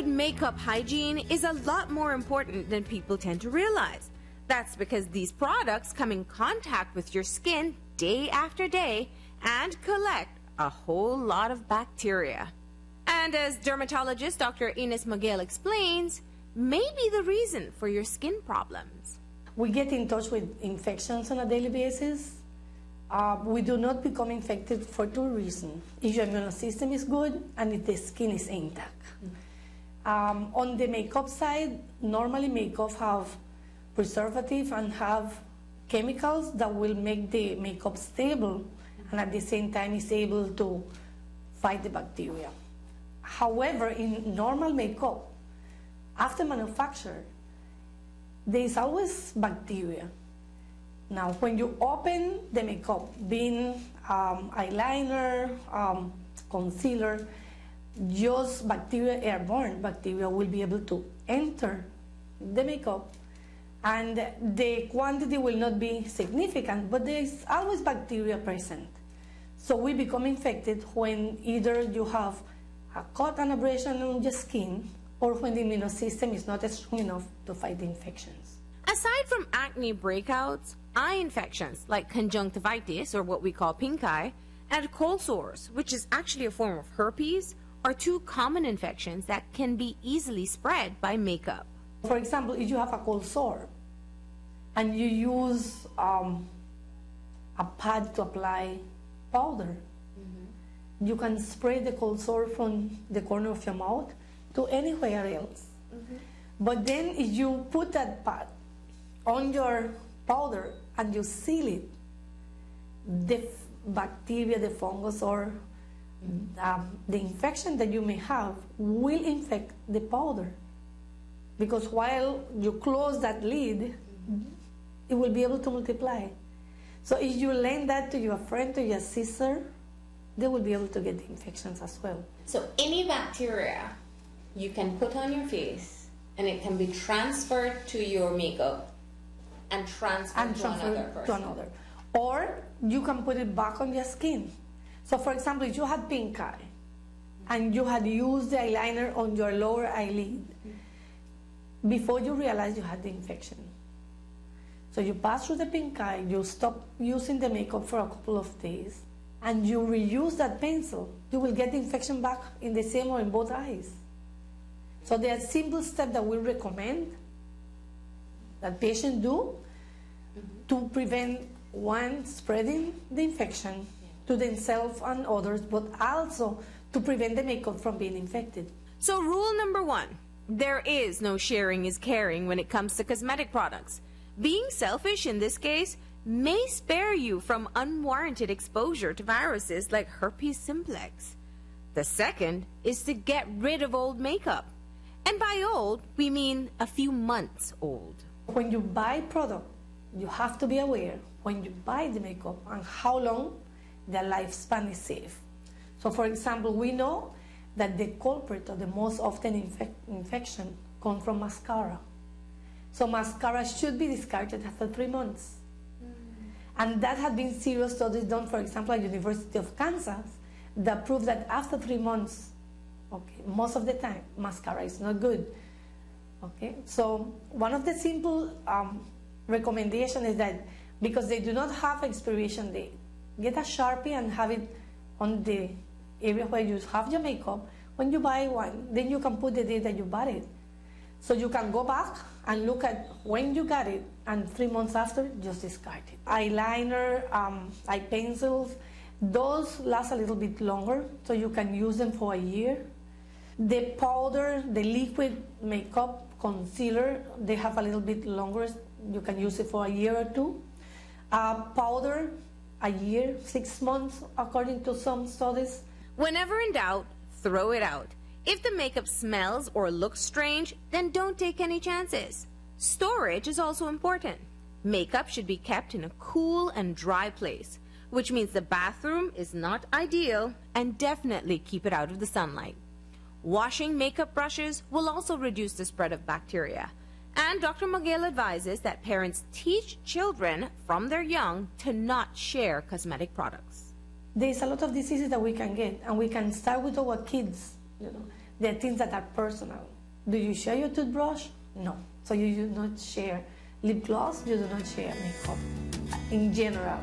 Good makeup hygiene is a lot more important than people tend to realize. That's because these products come in contact with your skin day after day and collect a whole lot of bacteria. And as dermatologist Dr. Ines Maguel explains, may be the reason for your skin problems. We get in touch with infections on a daily basis. We do not become infected for two reasons. If your immune system is good and if the skin is intact. On the makeup side, normally makeup have preservative and have chemicals that will make the makeup stable and at the same time is able to fight the bacteria. However, in normal makeup, after manufacture, there is always bacteria. Now, when you open the makeup, being eyeliner, concealer, just bacteria, airborne bacteria will be able to enter the makeup, and the quantity will not be significant, but there is always bacteria present. So we become infected when either you have a cut and abrasion on your skin or when the immune system is not strong enough to fight the infections. Aside from acne breakouts, eye infections like conjunctivitis, or what we call pink eye, and cold sores, which is actually a form of herpes, are two common infections that can be easily spread by makeup. For example, if you have a cold sore and you use a pad to apply powder, you can spray the cold sore from the corner of your mouth to anywhere else. But then if you put that pad on your powder and you seal it, the bacteria, the fungus, or the infection that you may have will infect the powder. Because while you close that lid, it will be able to multiply. So if you lend that to your friend, to your sister, they will be able to get the infections as well. So any bacteria you can put on your face and it can be transferred to your makeup and transferred to another person. Or you can put it back on your skin. So for example, if you had pink eye and you had used the eyeliner on your lower eyelid, before you realized you had the infection. So you pass through the pink eye, you stop using the makeup for a couple of days, and you reuse that pencil, you will get the infection back in the same or in both eyes. So there are simple steps that we recommend that patients do to prevent, one, spreading the infection to themselves and others, but also to prevent the makeup from being infected. So rule number one, there is no sharing is caring when it comes to cosmetic products. Being selfish in this case may spare you from unwarranted exposure to viruses like herpes simplex. The second is to get rid of old makeup. And by old, we mean a few months old. When you buy product, you have to be aware when you buy the makeup and how long the lifespan is safe. So for example, we know that the culprit or the most often infection comes from mascara. So mascara should be discarded after 3 months. And that had been serious studies done, for example, at University of Kansas, that prove that after 3 months, most of the time, mascara is not good. So one of the simple recommendations is that because they do not have expiration date, get a Sharpie and have it on the area where you have your makeup. When you buy one, then you can put the date that you bought it. So you can go back and look at when you got it, and 3 months after, just discard it. Eyeliner, eye pencils, those last a little bit longer, so you can use them for a year. The powder, the liquid makeup, concealer, they have a little bit longer. You can use it for a year or two. Powder, a year, 6 months, according to some studies. Whenever in doubt, throw it out. If the makeup smells or looks strange, then don't take any chances. Storage is also important. Makeup should be kept in a cool and dry place, which means the bathroom is not ideal, and definitely keep it out of the sunlight. Washing makeup brushes will also reduce the spread of bacteria. And Dr. Maguel advises that parents teach children from their young to not share cosmetic products. There's a lot of diseases that we can get, and we can start with our kids. There are things that are personal. Do you share your toothbrush? No. So you do not share lip gloss, you do not share makeup in general.